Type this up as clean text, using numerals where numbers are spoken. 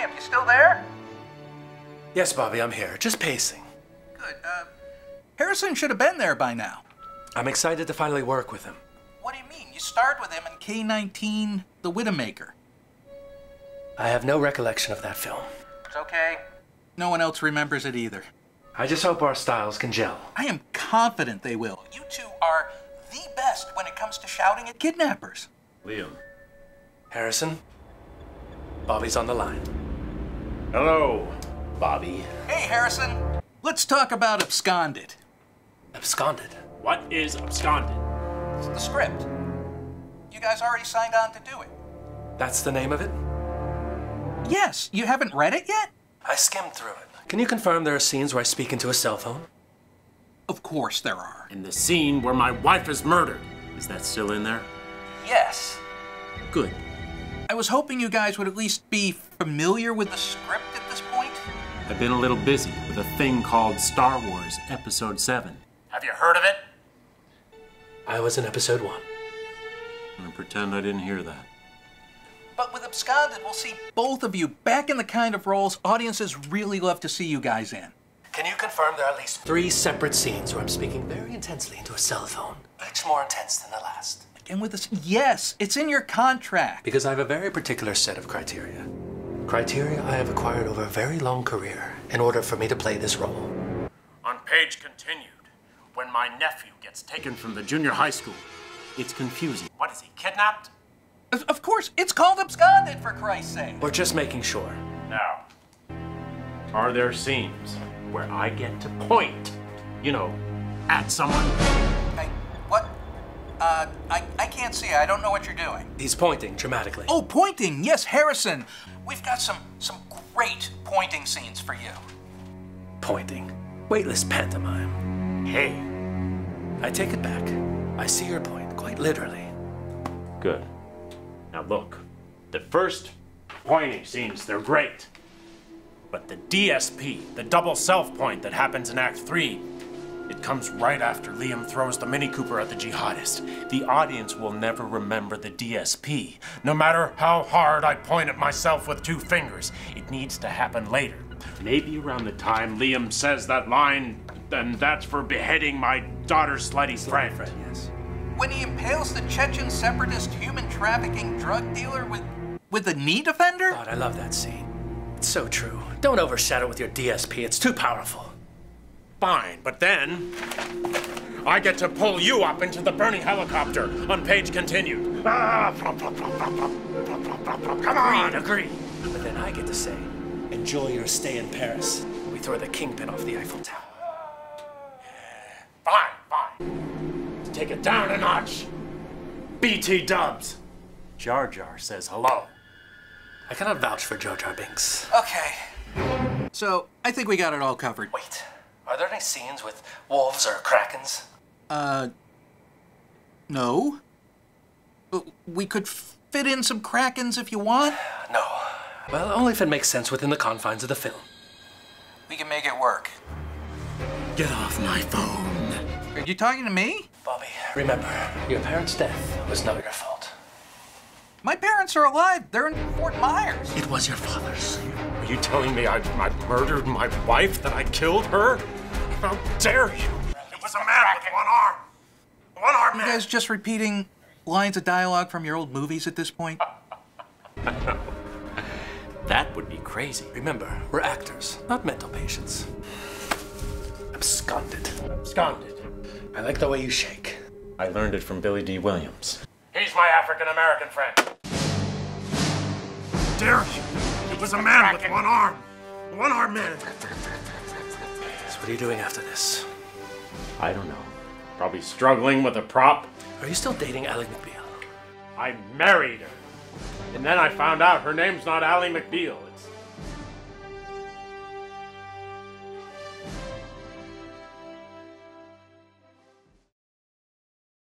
Champ, you still there? Yes, Bobby, I'm here. Just pacing. Good. Harrison should have been there by now. I'm excited to finally work with him. What do you mean? You starred with him in K-19, The Widowmaker. I have no recollection of that film. It's okay. No one else remembers it either. I just hope our styles can gel. I am confident they will. You two are the best when it comes to shouting at kidnappers. Liam. Harrison, Bobby's on the line. Hello, Bobby. Hey, Harrison. Let's talk about Absconded. Absconded? What is Absconded? It's the script. You guys already signed on to do it. That's the name of it? Yes. You haven't read it yet? I skimmed through it. Can you confirm there are scenes where I speak into a cell phone? Of course there are. In the scene where my wife is murdered. Is that still in there? Yes. Good. I was hoping you guys would at least be familiar with the script at this point. I've been a little busy with a thing called Star Wars Episode 7. Have you heard of it? I was in episode 1. I'm gonna pretend I didn't hear that. But with Absconded, we'll see both of you back in the kind of roles audiences really love to see you guys in. Can you confirm there are at least 3 separate scenes where I'm speaking very intensely into a cell phone, each more intense than the last? And with this, yes, it's in your contract. Because I have a very particular set of criteria. Criteria I have acquired over a very long career in order for me to play this role. On page continued, when my nephew gets taken from the junior high school, it's confusing. What is he, kidnapped? Of course, it's called Absconded, for Christ's sake. We're just making sure. Now, are there scenes where I get to point, you know, at someone? What? I can't see. I don't know what you're doing. He's pointing dramatically. Oh, pointing. Yes, Harrison. We've got some great pointing scenes for you. Pointing. Weightless pantomime. Hey. I take it back. I see your point, quite literally. Good. Now look, the first pointing scenes, they're great. But the DSP, the double self-point that happens in Act 3, it comes right after Liam throws the Mini Cooper at the jihadist. The audience will never remember the DSP. No matter how hard I point at myself with 2 fingers, it needs to happen later. Maybe around the time Liam says that line, and that's for beheading my daughter's slutty friend. Yes. When he impales the Chechen separatist human trafficking drug dealer with the knee defender? God, I love that scene. It's so true. Don't overshadow it with your DSP. It's too powerful. Fine, but then I get to pull you up into the burning helicopter on page continued. Come on, agree. But then I get to say, enjoy your stay in Paris. We throw the kingpin off the Eiffel Tower. Fine. Take it down a notch. BT dubs. Jar Jar says hello. I cannot vouch for Jar Jar Binks. Okay. So, I think we got it all covered. Wait, are there any scenes with wolves or krakens? No. We could fit in some krakens if you want. No. Well, only if it makes sense within the confines of the film. We can make it work. Get off my phone. Are you talking to me? Bobby, remember, your parents' death was not your fault. My parents are alive. They're in Fort Myers. It was your father's. Are you telling me I murdered my wife, that I killed her? How dare you? It was a man with one arm. One-armed man. You guys just repeating lines of dialogue from your old movies at this point? That would be crazy. Remember, we're actors, not mental patients. Absconded. Absconded. I like the way you shake. I learned it from Billy D. Williams. He's my African-American friend. Dare you? It was a man with one arm. One-armed man. So what are you doing after this? I don't know. Probably struggling with a prop. Are you still dating Ally McBeal? I married her. And then I found out her name's not Ally McBeal. It's